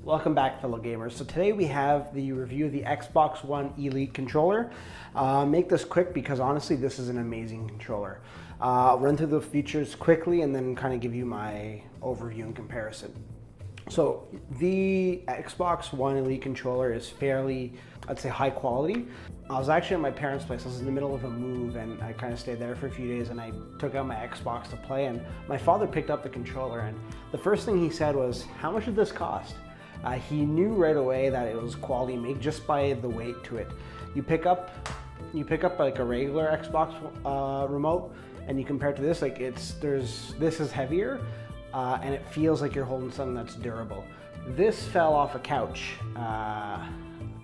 Welcome back, fellow gamers. So today we have the review of the Xbox One Elite controller. Make this quick because honestly this is an amazing controller. I'll run through the features quickly and then kind of give you my overview and comparison. So the Xbox One Elite controller is fairly, I'd say, high quality. I was actually at my parents' place. I was in the middle of a move and I kind of stayed there for a few days and I took out my Xbox to play, and my father picked up the controller and the first thing he said was, "How much did this cost?" He knew right away that it was quality make just by the weight to it. You pick up like a regular Xbox remote and you compare it to this, like this is heavier and it feels like you're holding something that's durable. This fell off a couch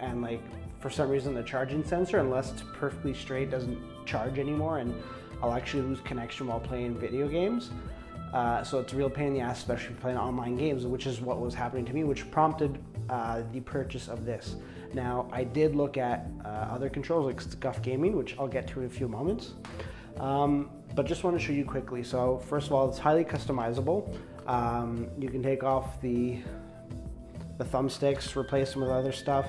and like for some reason the charging sensor, unless it's perfectly straight, doesn't charge anymore, and I'll actually lose connection while playing video games. So it's a real pain in the ass, especially if you're playing online games, which is what was happening to me, which prompted the purchase of this. Now, I did look at other controls like Scuff Gaming, which I'll get to in a few moments, but just want to show you quickly. So first of all, it's highly customizable. You can take off the thumbsticks, replace them with other stuff.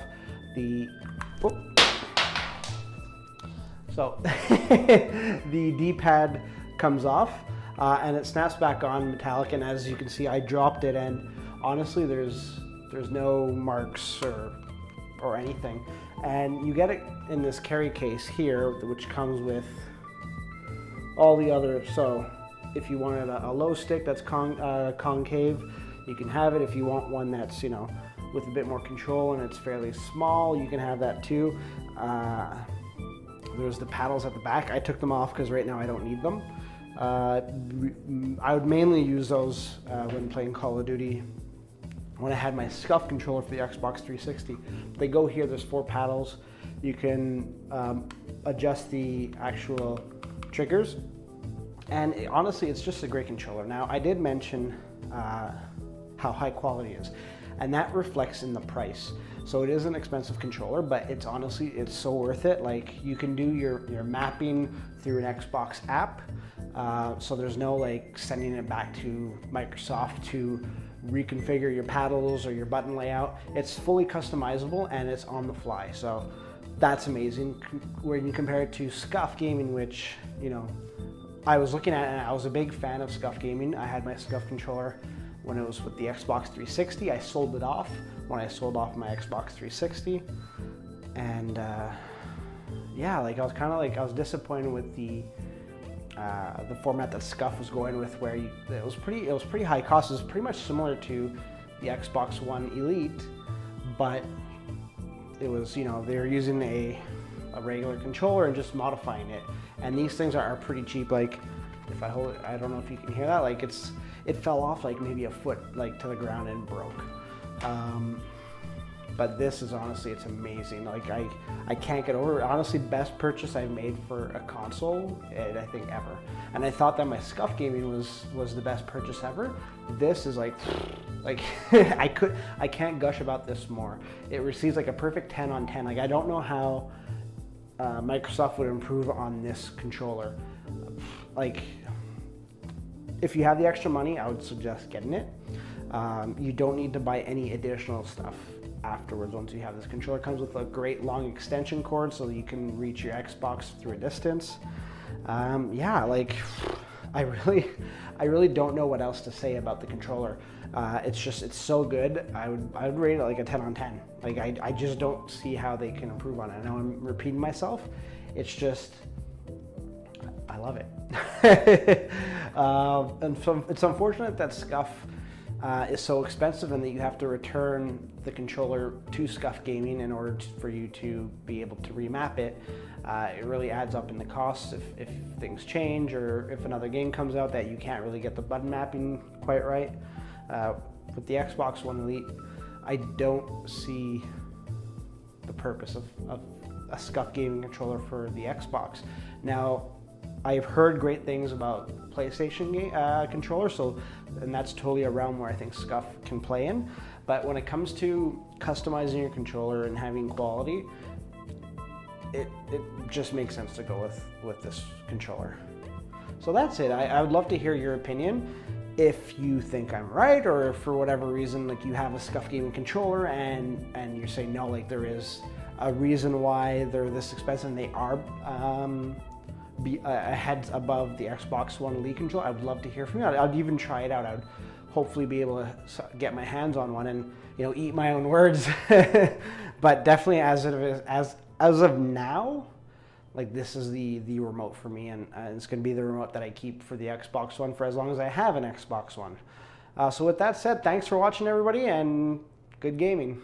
So the D-pad comes off. And it snaps back on metallic, and as you can see, I dropped it, and honestly there's no marks or anything. And you get it in this carry case here, which comes with all the other. So if you wanted a low stick that's concave, you can have it. If you want one that's, you know, with a bit more control and it's fairly small, you can have that too. There's the paddles at the back. I took them off because right now I don't need them. I would mainly use those when playing Call of Duty. When I had my Scuff controller for the Xbox 360, they go here. There's 4 paddles. You can adjust the actual triggers, and honestly, it's just a great controller. Now, I did mention how high quality it is, and that reflects in the price. So it is an expensive controller, but it's honestly, it's so worth it. Like, you can do your mapping through an Xbox app. So there's no like sending it back to Microsoft to reconfigure your paddles or your button layout. It's fully customizable and it's on the fly. So that's amazing. When you compare it to Scuff Gaming, which, you know, I was looking at, and I was a big fan of Scuff Gaming. I had my Scuff controller when it was with the Xbox 360. I sold it off when I sold off my Xbox 360. And yeah, like I was disappointed with the format that Scuff was going with, where it was pretty high cost. It was pretty much similar to the Xbox One Elite, but it was, you know, they were using a regular controller and just modifying it. And these things are pretty cheap. Like if I hold it, I don't know if you can hear that. Like it fell off like maybe a foot like to the ground and broke. But this is honestly, it's amazing. Like I can't get over it. Honestly, best purchase I've made for a console, I think, ever. And I thought that my Scuff Gaming was the best purchase ever. This is like I can't gush about this more. It receives like a perfect 10 on 10. Like, I don't know how Microsoft would improve on this controller. Like, if you have the extra money, I would suggest getting it. You don't need to buy any additional stuff afterwards. Once you have this controller, it comes with a great long extension cord so that you can reach your Xbox through a distance. Yeah, like I really don't know what else to say about the controller. It's so good. I would rate it like a 10 on 10. Like I just don't see how they can improve on it. I know I'm repeating myself. It's just, I love it. And so it's unfortunate that Scuff is so expensive and that you have to return the controller to Scuff Gaming in order for you to be able to remap it. It really adds up in the costs if things change, or if another game comes out that you can't really get the button mapping quite right. With the Xbox One Elite, I don't see the purpose of a Scuff Gaming controller for the Xbox. Now, I've heard great things about PlayStation controllers, and that's totally a realm where I think Scuff can play in. But when it comes to customizing your controller and having quality, it just makes sense to go with this controller. So that's it. I would love to hear your opinion. if you think I'm right, or if for whatever reason, like, you have a SCUF gaming controller and you're saying no, like, there is a reason why they're this expensive and they are a heads above the Xbox One Elite controller. I'd love to hear from you. I'd even try it out. I'd hopefully be able to get my hands on one and, you know, eat my own words. But definitely as of now, like, this is the remote for me, and it's going to be the remote that I keep for the Xbox One for as long as I have an Xbox One. So with that said, thanks for watching, everybody, and good gaming.